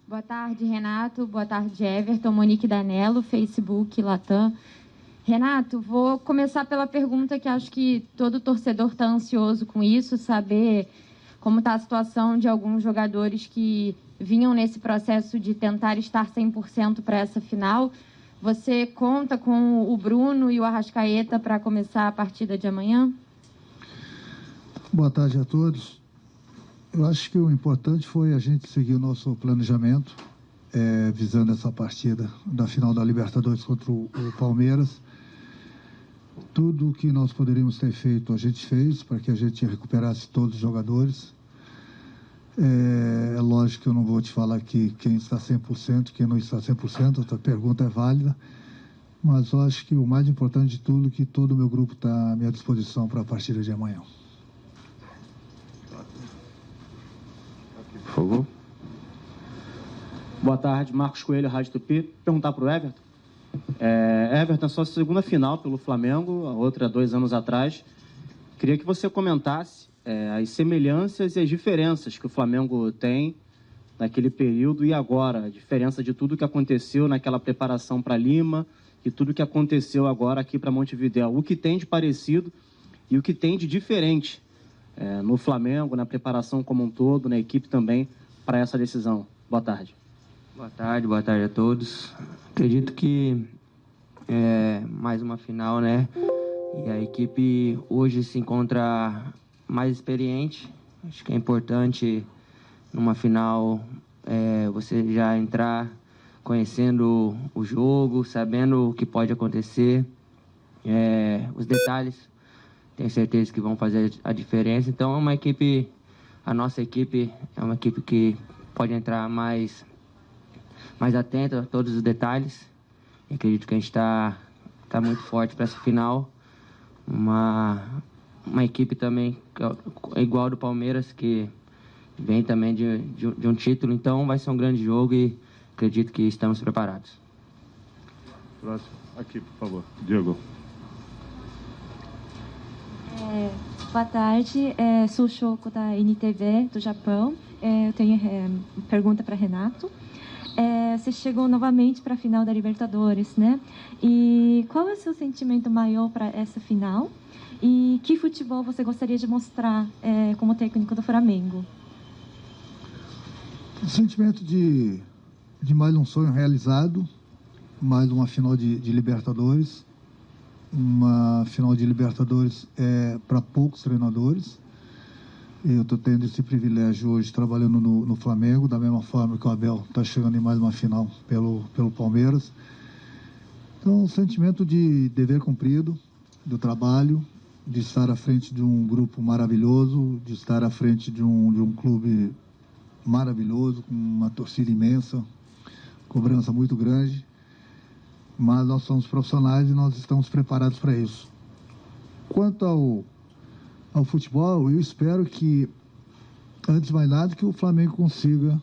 Boa tarde, Renato. Boa tarde, Everton. Monique Danello, Facebook, Latam. Renato, vou começar pela pergunta que acho que todo torcedor está ansioso com isso, saber como está a situação de alguns jogadores que vinham nesse processo de tentar estar 100% para essa final. Você conta com o Bruno e o Arrascaeta para começar a partida de amanhã? Boa tarde a todos. Eu acho que o importante foi a gente seguir o nosso planejamento, visando essa partida da final da Libertadores contra o Palmeiras. Tudo o que nós poderíamos ter feito, a gente fez para que a gente recuperasse todos os jogadores. É lógico que eu não vou te falar que quem está 100%, quem não está 100%, a pergunta é válida, mas eu acho que o mais importante de tudo é que todo o meu grupo está à minha disposição para a partida de amanhã. Por favor. Boa tarde, Marcos Coelho, Rádio Tupi. Perguntar para o Everton. Everton, sua segunda final pelo Flamengo, a outra 2 anos atrás. Queria que você comentasse as semelhanças e as diferenças que o Flamengo tem naquele período e agora, a diferença de tudo que aconteceu naquela preparação para Lima e tudo que aconteceu agora aqui para Montevidéu. O que tem de parecido e o que tem de diferente no Flamengo, na preparação como um todo, na equipe também, para essa decisão. Boa tarde. Boa tarde a todos. Acredito que mais uma final, né? E a equipe hoje se encontra mais experiente. Acho que é importante numa final você já entrar conhecendo o jogo, sabendo o que pode acontecer, os detalhes. Tenho certeza que vão fazer a diferença. Então é uma equipe, a nossa equipe é uma equipe que pode entrar mais atenta a todos os detalhes. E acredito que a gente está muito forte para essa final. Uma equipe também igual do Palmeiras, que vem também de um título. Então vai ser um grande jogo e acredito que estamos preparados. Próximo. Aqui, por favor. Diego. Boa tarde, sou Shoko da NTV do Japão. Eu tenho pergunta para Renato. Você chegou novamente para a final da Libertadores, né? E qual é o seu sentimento maior para essa final? E que futebol você gostaria de mostrar como técnico do Flamengo? O sentimento de mais um sonho realizado, mais uma final de Libertadores. Uma final de Libertadores para poucos treinadores. Eu estou tendo esse privilégio hoje trabalhando no Flamengo, da mesma forma que o Abel está chegando em mais uma final pelo Palmeiras. Então, um sentimento de dever cumprido, do trabalho, de estar à frente de um grupo maravilhoso, de estar à frente de um clube maravilhoso, com uma torcida imensa, cobrança muito grande. Mas nós somos profissionais e nós estamos preparados para isso. Quanto ao futebol, eu espero que, antes de mais nada, que o Flamengo consiga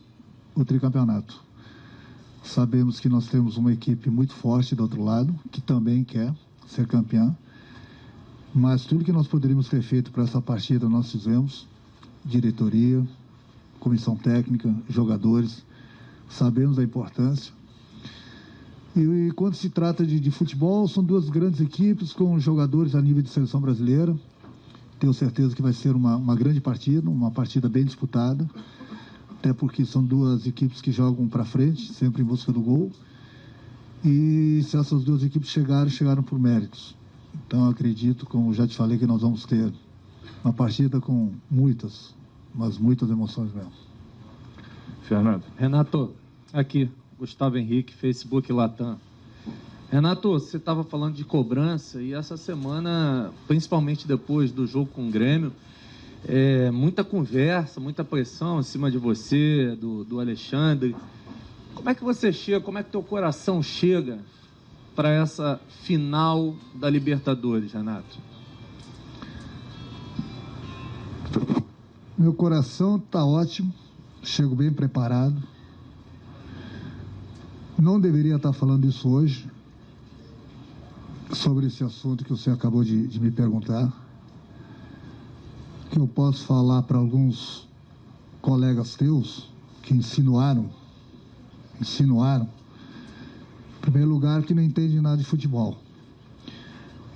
o tricampeonato. Sabemos que nós temos uma equipe muito forte do outro lado, que também quer ser campeã. Mas tudo que nós poderíamos ter feito para essa partida, nós fizemos. Diretoria, comissão técnica, jogadores. Sabemos a importância. E quando se trata de futebol, são duas grandes equipes com jogadores a nível de seleção brasileira. Tenho certeza que vai ser uma grande partida, uma partida bem disputada, até porque são duas equipes que jogam para frente, sempre em busca do gol. E se essas duas equipes chegaram por méritos. Então, eu acredito, como já te falei, que nós vamos ter uma partida com muitas emoções mesmo. Fernando. Renato, aqui. Gustavo Henrique, Facebook Latam. Renato, você estava falando de cobrança e essa semana, principalmente depois do jogo com o Grêmio, muita conversa, muita pressão em cima de você, do Alexandre. Como é que você chega, como é que teu coração chega para essa final da Libertadores, Renato? Meu coração está ótimo, chego bem preparado. Não deveria estar falando isso hoje, sobre esse assunto que você acabou de me perguntar. Que eu posso falar para alguns colegas teus que insinuaram insinuaram. Em primeiro lugar, que não entendem nada de futebol.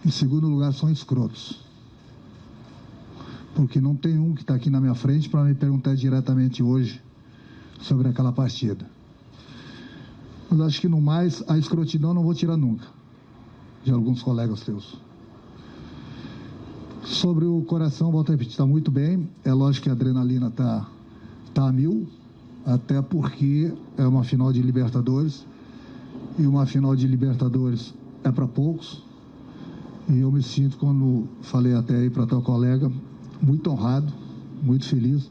Em segundo lugar, são escrotos. Porque não tem um que está aqui na minha frente para me perguntar diretamente hoje sobre aquela partida. Mas acho que no mais, a escrotidão não vou tirar nunca de alguns colegas teus. Sobre o coração, volto a repetir, está muito bem. É lógico que a adrenalina está a mil, até porque é uma final de Libertadores. E uma final de Libertadores é para poucos. E eu me sinto, quando falei até aí para teu colega, muito honrado, muito feliz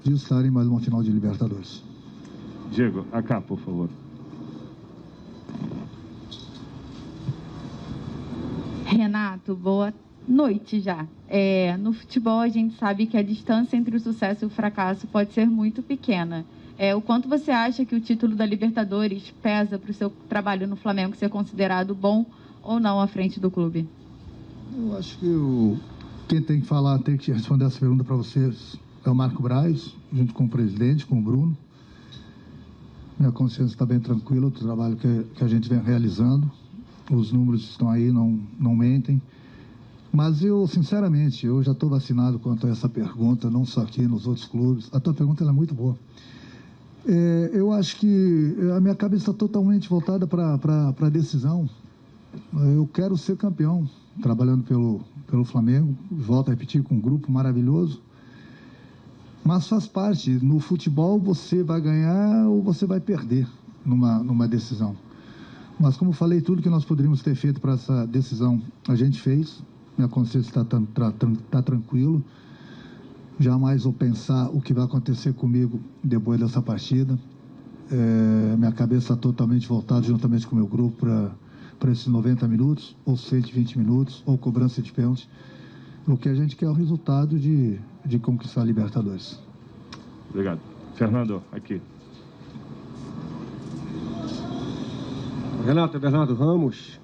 de estar em mais uma final de Libertadores. Diego, acá, por favor. Renato, boa noite já. No futebol, a gente sabe que a distância entre o sucesso e o fracasso pode ser muito pequena. O quanto você acha que o título da Libertadores pesa para o seu trabalho no Flamengo ser considerado bom ou não à frente do clube? Eu acho que quem tem que falar, tem que responder essa pergunta para vocês é o Marco Braz, junto com o presidente, com o Bruno. Minha consciência está bem tranquila do trabalho que a gente vem realizando. Os números estão aí, não mentem. Mas eu, sinceramente, eu já estou vacinado quanto a essa pergunta, não só aqui, nos outros clubes. A tua pergunta ela é muito boa. Eu acho que a minha cabeça está totalmente voltada para a decisão. Eu quero ser campeão, trabalhando pelo Flamengo. Volto a repetir, com um grupo maravilhoso. Mas faz parte. No futebol, você vai ganhar ou você vai perder numa decisão. Mas, como falei, tudo que nós poderíamos ter feito para essa decisão, a gente fez. Minha consciência está tranquilo. Jamais vou pensar o que vai acontecer comigo depois dessa partida. Minha cabeça está totalmente voltada, juntamente com o meu grupo, para esses 90 minutos, ou 120 minutos, ou cobrança de pênalti. O que a gente quer é o resultado de conquistar a Libertadores. Obrigado. Fernando, aqui. Renato, Bernardo Ramos,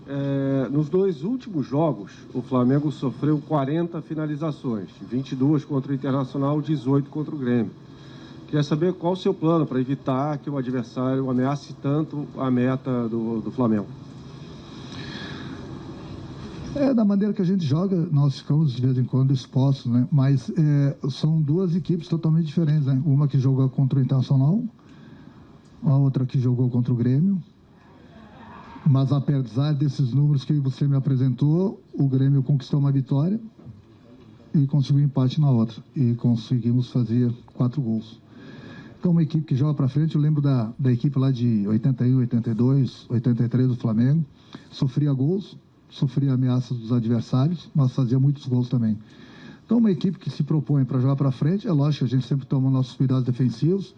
nos 2 últimos jogos, o Flamengo sofreu 40 finalizações, 22 contra o Internacional, 18 contra o Grêmio. Queria saber qual o seu plano para evitar que o adversário ameace tanto a meta do Flamengo. Da maneira que a gente joga, nós ficamos de vez em quando expostos, né? Mas são 2 equipes totalmente diferentes, né? Uma que jogou contra o Internacional, a outra que jogou contra o Grêmio. Mas apesar desses números que você me apresentou, o Grêmio conquistou uma vitória e conseguiu um empate na outra. E conseguimos fazer 4 gols. Então, uma equipe que joga para frente, eu lembro da equipe lá de 81, 82, 83 do Flamengo. Sofria gols, sofria ameaças dos adversários, mas fazia muitos gols também. Então, uma equipe que se propõe para jogar para frente, é lógico que a gente sempre toma nossos cuidados defensivos,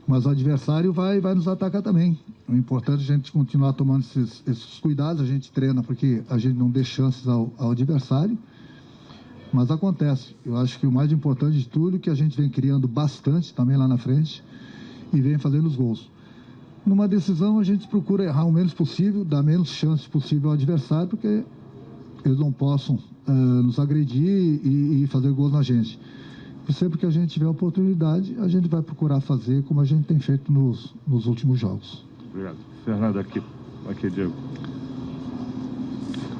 mas o adversário vai nos atacar também. O importante é a gente continuar tomando esses cuidados. A gente treina porque a gente não dê chances ao adversário. Mas acontece. Eu acho que o mais importante de tudo é que a gente vem criando bastante também lá na frente e vem fazendo os gols. Numa decisão, a gente procura errar o menos possível, dar menos chances possível ao adversário, porque eles não possam nos agredir e fazer gols na gente. E sempre que a gente tiver oportunidade, a gente vai procurar fazer como a gente tem feito nos últimos jogos. Obrigado. Fernando, aqui. Aqui, Diego.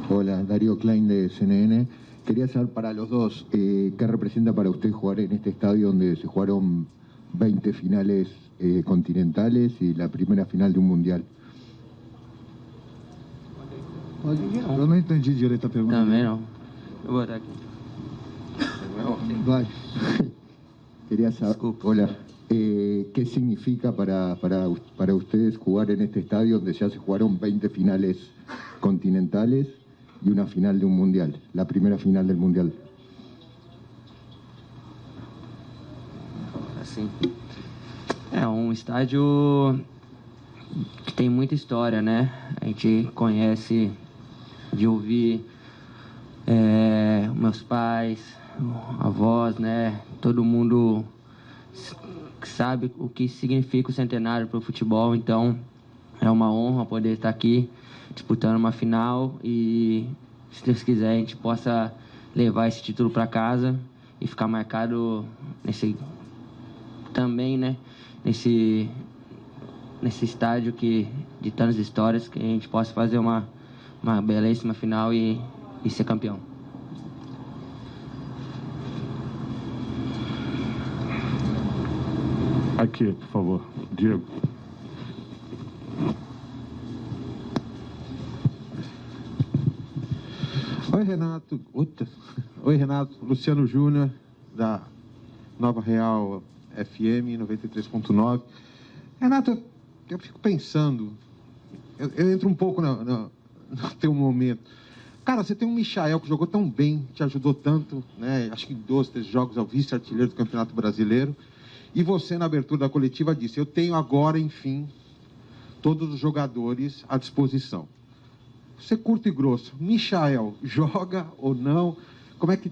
Hola, Darío Klein de CNN. Quería saber para los dos, ¿qué representa para usted jugar en este estadio donde se jugaron 20 finales continentales y la primera final de un mundial? Eu não entendi direito a pergunta. Também não. Eu vou botar aqui. Vai. Quería saber, hola, ¿qué significa para ustedes jugar en este estadio donde ya se jugaron 20 finales continentales y una final de un mundial, la primera final del mundial? Assim, um estádio que tem muita história, né? A gente conhece de ouvir meus pais, avós, né? Todo mundo sabe o que significa o centenário para o futebol, então é uma honra poder estar aqui disputando uma final e, se Deus quiser, a gente possa levar esse título para casa e ficar marcado também, né? nesse estádio de tantas histórias, que a gente possa fazer uma belíssima final e ser campeão. Aqui, por favor, Diego. Oi, Renato. Oi, Renato. Luciano Júnior, da Nova Real FM 93.9. Renato, eu fico pensando, eu entro um pouco no teu momento. Cara, você tem um Michael que jogou tão bem, te ajudou tanto, né? Acho que em 12, 13 jogos é o vice-artilheiro do Campeonato Brasileiro. E você, na abertura da coletiva, disse: eu tenho agora, enfim, todos os jogadores à disposição. Você, curto e grosso, Michael joga ou não? Como é que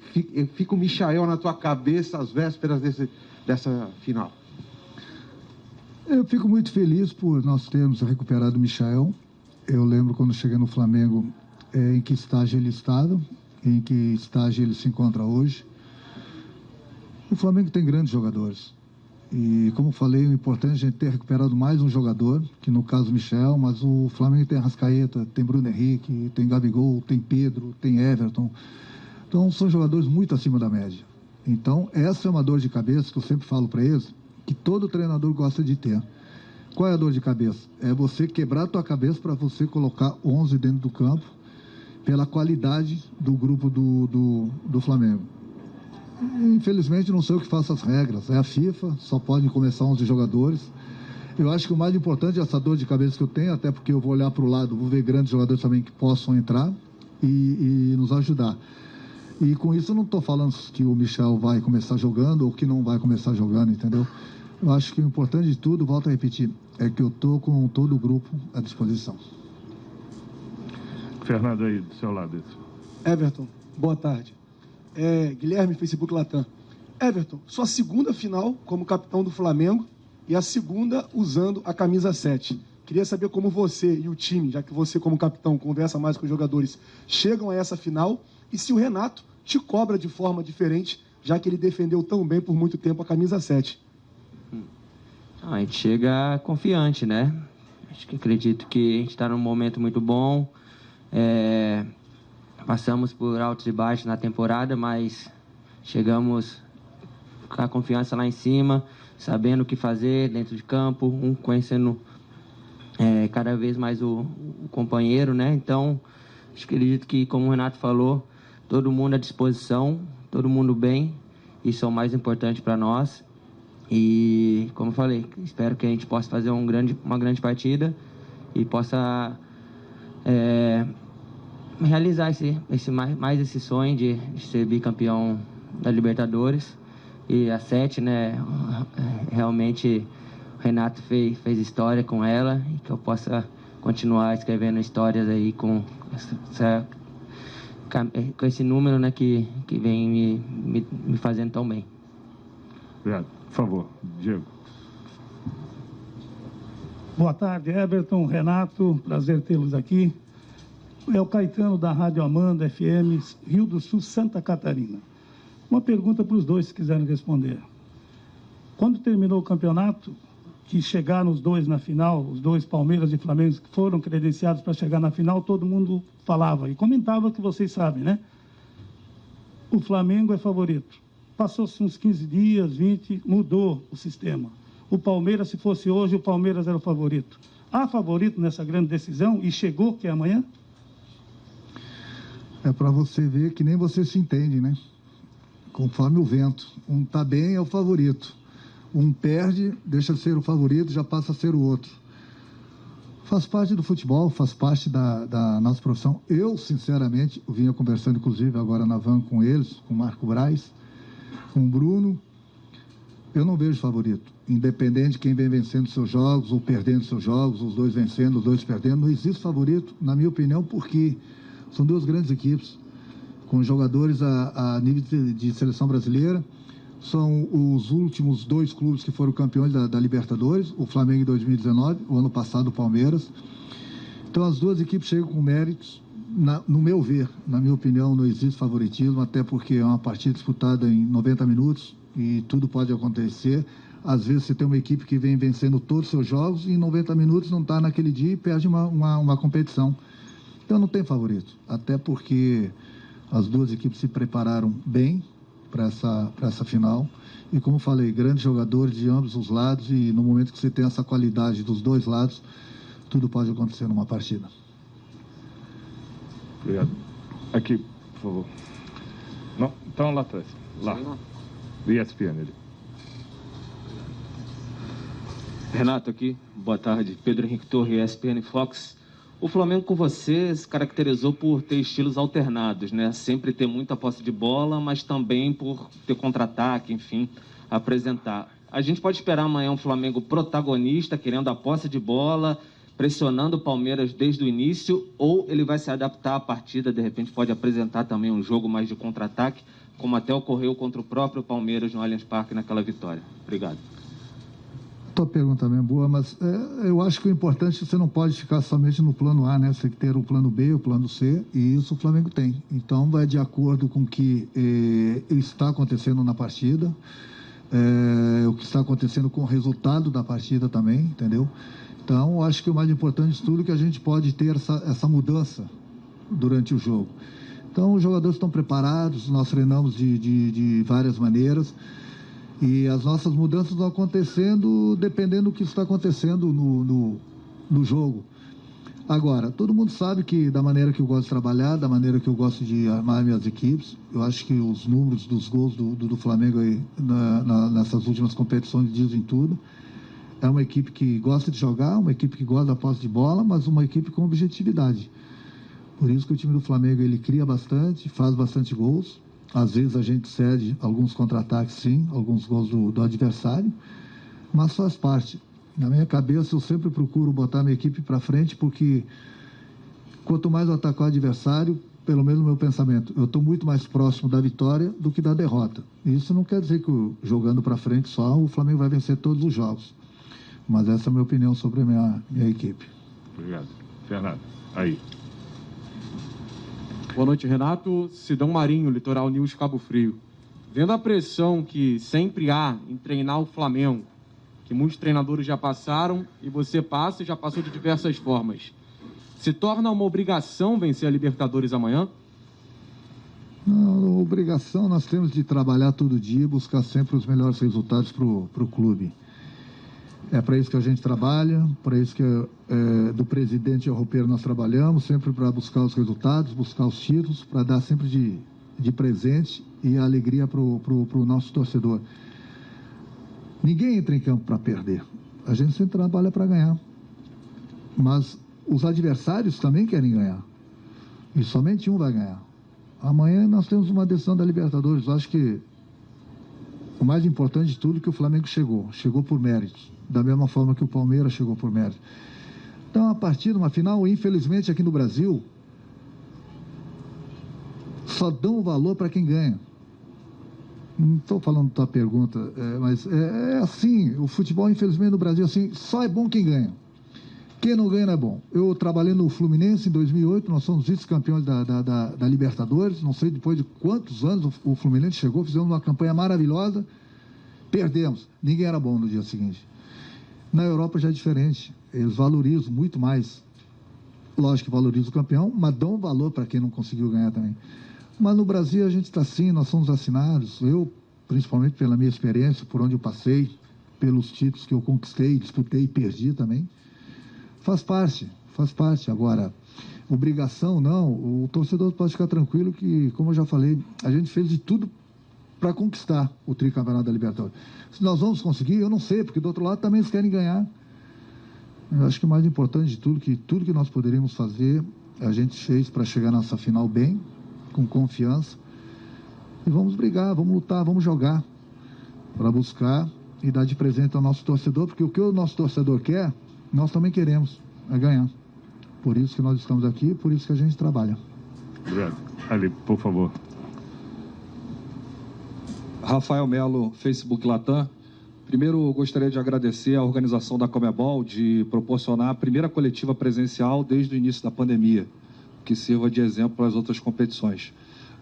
fica o Michael na tua cabeça às vésperas dessa final? Eu fico muito feliz por nós termos recuperado o Michael. Eu lembro quando cheguei no Flamengo, em que estágio ele estava, em que estágio ele se encontra hoje. O Flamengo tem grandes jogadores. E, como falei, o importante é a gente ter recuperado mais um jogador, que no caso o Michel, mas o Flamengo tem Arrascaeta, tem Bruno Henrique, tem Gabigol, tem Pedro, tem Everton. Então, são jogadores muito acima da média. Então, essa é uma dor de cabeça que eu sempre falo para eles, que todo treinador gosta de ter. Qual é a dor de cabeça? É você quebrar a tua cabeça para você colocar 11 dentro do campo, pela qualidade do grupo do Flamengo. Infelizmente, não sei o que faça as regras. É a FIFA, só podem começar 11 jogadores. Eu acho que o mais importante é essa dor de cabeça que eu tenho, até porque eu vou olhar para o lado, vou ver grandes jogadores também que possam entrar e nos ajudar. E com isso eu não estou falando que o Michel vai começar jogando ou que não vai começar jogando, entendeu? Eu acho que o importante de tudo, volto a repetir, é que eu estou com todo o grupo à disposição. Fernando aí, do seu lado. Everton, boa tarde. Guilherme, Facebook Latam. Everton, sua segunda final como capitão do Flamengo e a segunda usando a camisa 7. Queria saber como você e o time, já que você como capitão conversa mais com os jogadores, chegam a essa final e se o Renato te cobra de forma diferente, já que ele defendeu tão bem por muito tempo a camisa 7. A gente chega confiante, né? Acredito que a gente está num momento muito bom. Passamos por altos e baixos na temporada, mas chegamos com a confiança lá em cima, sabendo o que fazer dentro de campo, conhecendo cada vez mais o companheiro, né? Então, acredito que, como o Renato falou, todo mundo à disposição, todo mundo bem, isso é o mais importante para nós. E, como eu falei, espero que a gente possa fazer uma grande partida e possa realizar mais esse sonho de ser bicampeão da Libertadores. E a 7, né, realmente o Renato fez história com ela e que eu possa continuar escrevendo histórias aí com esse número, né, que vem me fazendo tão bem. Obrigado. Por favor, Diego. Boa tarde, Everton, Renato, prazer tê-los aqui. É o Caetano, da Rádio Amanda, FM, Rio do Sul, Santa Catarina. Uma pergunta para os dois, se quiserem responder. Quando terminou o campeonato, que chegaram os dois na final, os dois Palmeiras e Flamengo, que foram credenciados para chegar na final, todo mundo falava e comentava que vocês sabem, né? O Flamengo é favorito. Passou-se uns 15 dias, 20, mudou o sistema. O Palmeiras, se fosse hoje, o Palmeiras era o favorito. Há favorito nessa grande decisão e chegou, que é amanhã? É para você ver que nem você se entende, né? Conforme o vento. Um tá bem, é o favorito. Um perde, deixa de ser o favorito, já passa a ser o outro. Faz parte do futebol, faz parte da nossa profissão. Eu, sinceramente, vinha conversando, inclusive, agora na van com eles, com o Marco Braz, com o Bruno. Eu não vejo favorito. Independente de quem vem vencendo seus jogos ou perdendo seus jogos, os dois vencendo, os dois perdendo, não existe favorito, na minha opinião, porque são duas grandes equipes, com jogadores a nível de seleção brasileira. São os últimos dois clubes que foram campeões da Libertadores, o Flamengo em 2019, o ano passado o Palmeiras. Então as duas equipes chegam com méritos. No meu ver, na minha opinião, não existe favoritismo, até porque é uma partida disputada em 90 minutos e tudo pode acontecer. Às vezes você tem uma equipe que vem vencendo todos os seus jogos e em 90 minutos não está naquele dia e perde uma competição. Então não tem favorito, até porque as duas equipes se prepararam bem para essa final. E como falei, grandes jogadores de ambos os lados, e no momento que você tem essa qualidade dos dois lados, tudo pode acontecer numa partida. Obrigado. Aqui, por favor. Não, então lá atrás. Lá. ESPN ali. Renato aqui, boa tarde. Pedro Henrique Torre, ESPN Fox. O Flamengo com você se caracterizou por ter estilos alternados, né? Sempre ter muita posse de bola, mas também por ter contra-ataque, enfim, apresentar. A gente pode esperar amanhã um Flamengo protagonista, querendo a posse de bola, pressionando o Palmeiras desde o início, ou ele vai se adaptar à partida, de repente pode apresentar também um jogo mais de contra-ataque, como até ocorreu contra o próprio Palmeiras no Allianz Parque naquela vitória. Obrigado. Tua pergunta também é boa, mas eu acho que o importante é que você não pode ficar somente no plano A, né? Você tem que ter o plano B, o plano C, e isso o Flamengo tem. Então, vai de acordo com o que está acontecendo na partida, o que está acontecendo com o resultado da partida também, entendeu? Então, acho que o mais importante de tudo é que a gente pode ter essa mudança durante o jogo. Então, os jogadores estão preparados, nós treinamos de várias maneiras, e as nossas mudanças estão acontecendo dependendo do que está acontecendo no jogo. Agora, todo mundo sabe que da maneira que eu gosto de trabalhar, da maneira que eu gosto de armar minhas equipes, eu acho que os números dos gols do Flamengo aí, nessas últimas competições dizem tudo. É uma equipe que gosta de jogar, uma equipe que gosta da posse de bola, mas uma equipe com objetividade. Por isso que o time do Flamengo ele cria bastante, faz bastante gols. Às vezes a gente cede alguns contra-ataques, sim, alguns gols do adversário, mas faz parte. Na minha cabeça, eu sempre procuro botar minha equipe para frente, porque quanto mais eu atacar o adversário, pelo menos no meu pensamento, eu estou muito mais próximo da vitória do que da derrota. Isso não quer dizer que jogando para frente só, o Flamengo vai vencer todos os jogos. Mas essa é a minha opinião sobre a minha equipe. Obrigado. Fernando, aí. Boa noite, Renato. Sidão Marinho, Litoral News, Cabo Frio. Vendo a pressão que sempre há em treinar o Flamengo, que muitos treinadores já passaram e você passa e já passou de diversas formas, se torna uma obrigação vencer a Libertadores amanhã? Não, obrigação nós temos de trabalhar todo dia e buscar sempre os melhores resultados para o clube. É para isso que a gente trabalha, para isso que do presidente ao roupeiro nós trabalhamos, sempre para buscar os resultados, buscar os títulos, para dar sempre de presente e alegria para o nosso torcedor. Ninguém entra em campo para perder, a gente sempre trabalha para ganhar. Mas os adversários também querem ganhar, e somente um vai ganhar. Amanhã nós temos uma decisão da Libertadores. Eu acho que o mais importante de tudo é que o Flamengo chegou por méritos, da mesma forma que o Palmeiras chegou por mérito. Então, a partida, uma final, infelizmente aqui no Brasil, só dão valor para quem ganha. Não estou falando da tua pergunta, mas é assim, o futebol, infelizmente, no Brasil, assim, só é bom quem ganha. Quem não ganha não é bom. Eu trabalhei no Fluminense em 2008, nós somos vice-campeões da Libertadores, não sei depois de quantos anos o Fluminense chegou, fizemos uma campanha maravilhosa, perdemos, ninguém era bom no dia seguinte. Na Europa já é diferente, eles valorizam muito mais, lógico que valorizam o campeão, mas dão valor para quem não conseguiu ganhar também. Mas no Brasil a gente está assim, nós somos assinados, eu, principalmente pela minha experiência, por onde eu passei, pelos títulos que eu conquistei, disputei e perdi também, faz parte. Agora, obrigação não, o torcedor pode ficar tranquilo que, como eu já falei, a gente fez de tudo para conquistar o tricampeonato da Libertadores. Se nós vamos conseguir, eu não sei, porque do outro lado também eles querem ganhar. Eu acho que o mais importante de tudo que nós poderíamos fazer, a gente fez para chegar nessa final bem, com confiança, e vamos brigar, vamos lutar, vamos jogar, para buscar e dar de presente ao nosso torcedor, porque o que o nosso torcedor quer, nós também queremos, é ganhar. Por isso que nós estamos aqui, por isso que a gente trabalha. Obrigado. Ali, por favor. Rafael Melo, Facebook Latam. Primeiro, gostaria de agradecer à organização da Conmebol de proporcionar a primeira coletiva presencial desde o início da pandemia, que sirva de exemplo para as outras competições.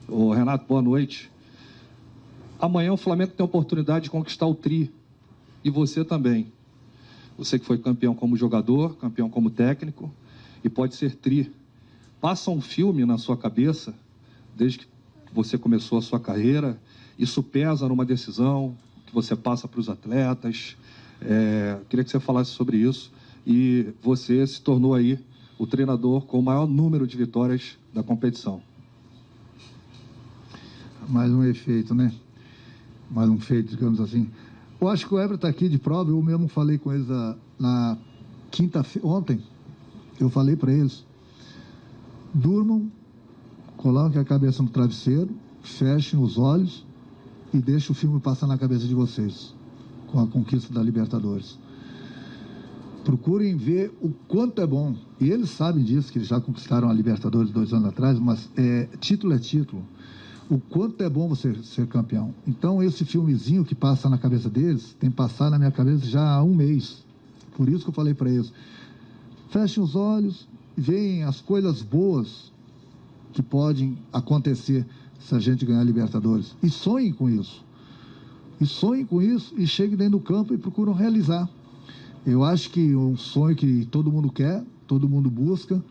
Ô, Renato, boa noite. Amanhã o Flamengo tem a oportunidade de conquistar o tri e você também. Você que foi campeão como jogador, campeão como técnico e pode ser tri. Passa um filme na sua cabeça, desde que você começou a sua carreira, isso pesa numa decisão que você passa para os atletas. Queria que você falasse sobre isso. E você se tornou aí o treinador com o maior número de vitórias da competição. Mais um efeito, né? Mais um feito, digamos assim. Eu acho que o Everton está aqui de prova. Eu mesmo falei com eles na quinta-feira, ontem. Eu falei para eles: durmam, coloquem a cabeça no travesseiro, fechem os olhos e deixem o filme passar na cabeça de vocês com a conquista da Libertadores. Procurem ver o quanto é bom. E eles sabem disso, que eles já conquistaram a Libertadores 2 anos atrás, mas título é título. O quanto é bom você ser campeão. Então, esse filmezinho que passa na cabeça deles, tem passado na minha cabeça já há um mês. Por isso que eu falei para eles: fechem os olhos e veem as coisas boas que podem acontecer se a gente ganhar a Libertadores. E sonhem com isso. E sonhem com isso e cheguem dentro do campo e procuram realizar. Eu acho que um sonho que todo mundo quer, todo mundo busca,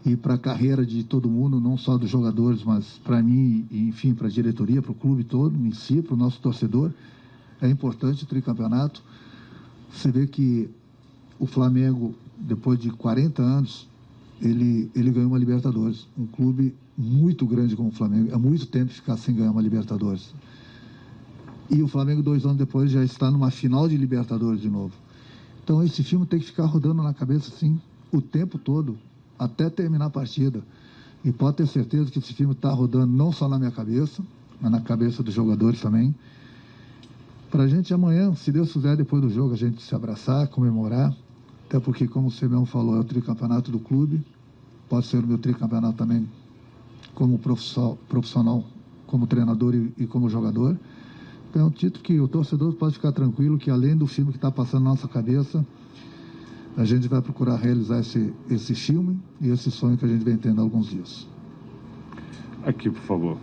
e para a carreira de todo mundo, não só dos jogadores, mas para mim, e, enfim, para a diretoria, para o clube todo, em si, para o nosso torcedor, é importante o tricampeonato. Você vê que o Flamengo, depois de 40 anos, ele ganhou uma Libertadores. Um clube muito grande como o Flamengo. É muito tempo ficar sem ganhar uma Libertadores. E o Flamengo, 2 anos depois, já está numa final de Libertadores de novo. Então, esse filme tem que ficar rodando na cabeça, assim, o tempo todo, até terminar a partida. E pode ter certeza que esse filme está rodando não só na minha cabeça, mas na cabeça dos jogadores também. Para a gente amanhã, se Deus quiser, depois do jogo, a gente se abraçar, comemorar. Até porque, como você mesmo falou, é o tricampeonato do clube. Pode ser o meu tricampeonato também como profissional, como treinador e como jogador. Então, é um título que o torcedor pode ficar tranquilo que, além do filme que está passando na nossa cabeça, a gente vai procurar realizar esse filme e esse sonho que a gente vem tendo há alguns dias. Aqui, por favor.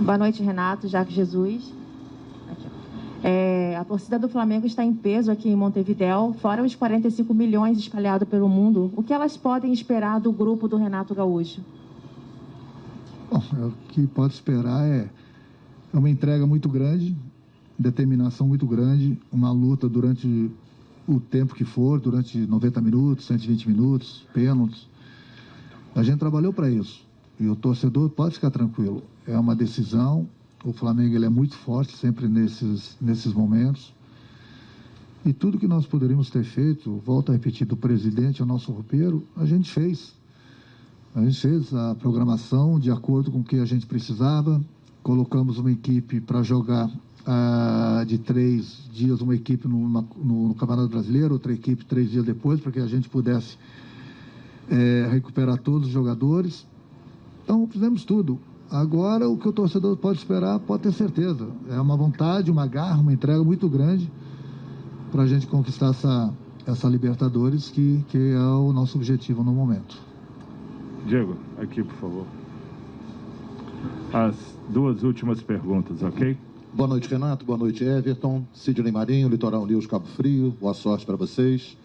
Boa noite, Renato. Jacques Jesus. Aqui, a torcida do Flamengo está em peso aqui em Montevidéu, fora os 45 milhões espalhados pelo mundo. O que elas podem esperar do grupo do Renato Gaúcho? Bom, o que pode esperar é uma entrega muito grande, determinação muito grande, uma luta durante o tempo que for, durante 90 minutos, 120 minutos, pênaltis. A gente trabalhou para isso. E o torcedor pode ficar tranquilo. É uma decisão. O Flamengo ele é muito forte sempre nesses momentos. E tudo que nós poderíamos ter feito, volto a repetir, do presidente ao nosso roupeiro, a gente fez. A gente fez a programação de acordo com o que a gente precisava. Colocamos uma equipe para jogar de 3 dias, uma equipe no Campeonato Brasileiro, outra equipe 3 dias depois, para que a gente pudesse recuperar todos os jogadores. Então, fizemos tudo. Agora, o que o torcedor pode esperar, pode ter certeza. É uma vontade, uma garra, uma entrega muito grande para a gente conquistar essa Libertadores, que é o nosso objetivo no momento. Diego, aqui, por favor. As 2 últimas perguntas, ok? Boa noite, Renato. Boa noite, Everton. Sidney Marinho, Litoral News, Cabo Frio. Boa sorte para vocês.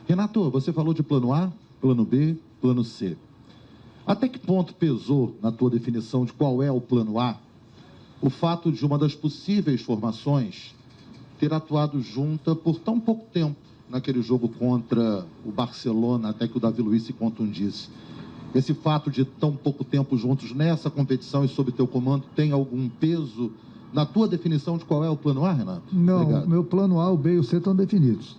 Renato, você falou de plano A, plano B, plano C. Até que ponto pesou na tua definição de qual é o plano A o fato de uma das possíveis formações ter atuado junta por tão pouco tempo naquele jogo contra o Barcelona, até que o Davi Luiz se contundisse? Esse fato de tão pouco tempo juntos nessa competição e sob teu comando tem algum peso na tua definição de qual é o plano A, Renato? Não, Obrigado. Meu plano A, o B e o C estão definidos.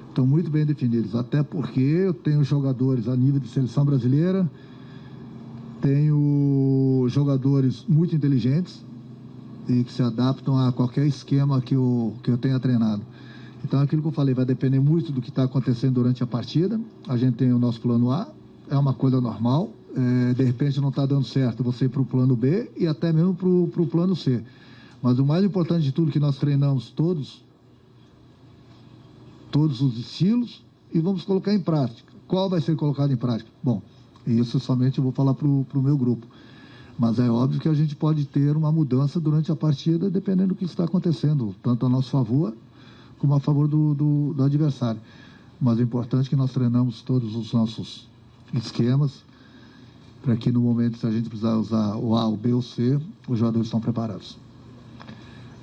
Estão muito bem definidos, até porque eu tenho jogadores a nível de seleção brasileira, tenho jogadores muito inteligentes e que se adaptam a qualquer esquema que eu tenha treinado. Então, aquilo que eu falei vai depender muito do que está acontecendo durante a partida. A gente tem o nosso plano A, é uma coisa normal. De repente não está dando certo você ir para o plano B e até mesmo para o plano C. Mas o mais importante de tudo é que nós treinamos todos os estilos e vamos colocar em prática. Qual vai ser colocado em prática? Bom, isso somente eu vou falar para o meu grupo. Mas é óbvio que a gente pode ter uma mudança durante a partida, dependendo do que está acontecendo, tanto a nosso favor como a favor do adversário. Mas o importante é que nós treinamos todos os nossos esquemas, para que no momento, se a gente precisar usar o A, o B ou o C, os jogadores estão preparados.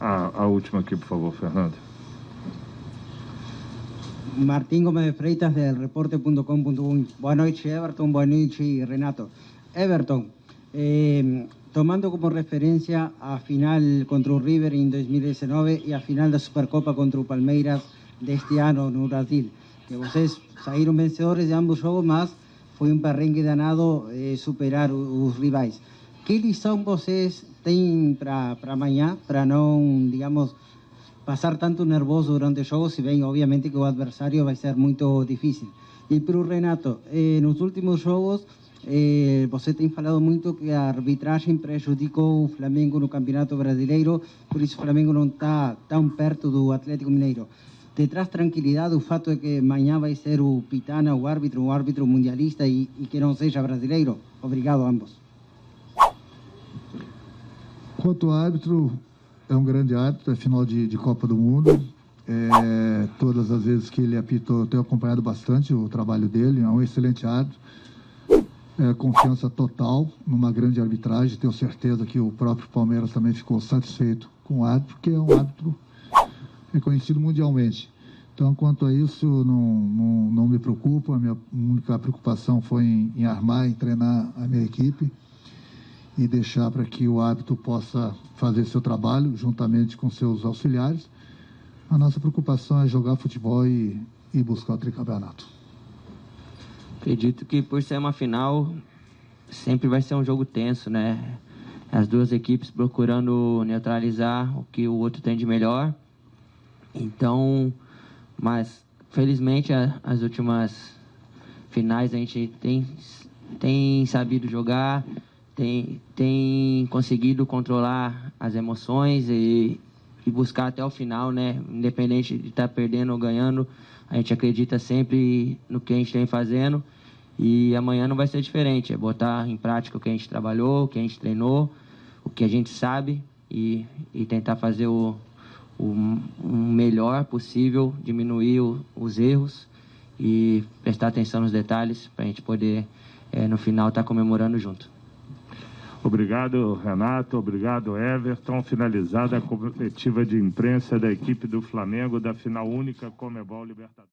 A última aqui, por favor, Fernando. Martín Gómez de Freitas, del reporte.com.uy. Boa noite, Everton. Boa noite, Renato. Everton, tomando como referência a final contra o River em 2019 e a final da Supercopa contra o Palmeiras deste ano no Brasil, que vocês saíram vencedores de ambos jogos, mas foi um perrengue danado superar os rivais. Que lição vocês têm para amanhã, para não, digamos, passar tanto nervoso durante o jogo, se bem, obviamente, que o adversário vai ser muito difícil? E para o Renato, nos últimos jogos, você tem falado muito que a arbitragem prejudicou o Flamengo no Campeonato Brasileiro, por isso o Flamengo não está tão perto do Atlético Mineiro. Te traz tranquilidade o fato de que amanhã vai ser o Pitana, o árbitro mundialista e que não seja brasileiro? Obrigado a ambos. Quanto ao árbitro, é um grande árbitro, é final de Copa do Mundo. Todas as vezes que ele apitou, eu tenho acompanhado bastante o trabalho dele, é um excelente árbitro. Confiança total numa grande arbitragem, tenho certeza que o próprio Palmeiras também ficou satisfeito com o árbitro, porque é um árbitro reconhecido mundialmente. Então, quanto a isso, não me preocupo, a minha única preocupação foi em armar, em treinar a minha equipe e deixar para que o árbitro possa fazer seu trabalho juntamente com seus auxiliares. A nossa preocupação é jogar futebol e buscar o tricampeonato. Acredito que por ser uma final, sempre vai ser um jogo tenso, né? As duas equipes procurando neutralizar o que o outro tem de melhor. Então, mas felizmente as últimas finais a gente tem sabido jogar, tem conseguido controlar as emoções e buscar até o final, né? Independente de estar perdendo ou ganhando, a gente acredita sempre no que a gente vem fazendo e amanhã não vai ser diferente. É botar em prática o que a gente trabalhou, o que a gente treinou, o que a gente sabe e tentar fazer o melhor possível, diminuir os erros e prestar atenção nos detalhes para a gente poder, no final, estar comemorando junto. Obrigado, Renato. Obrigado, Everton. Finalizada a coletiva de imprensa da equipe do Flamengo da final única Comebol Libertadores.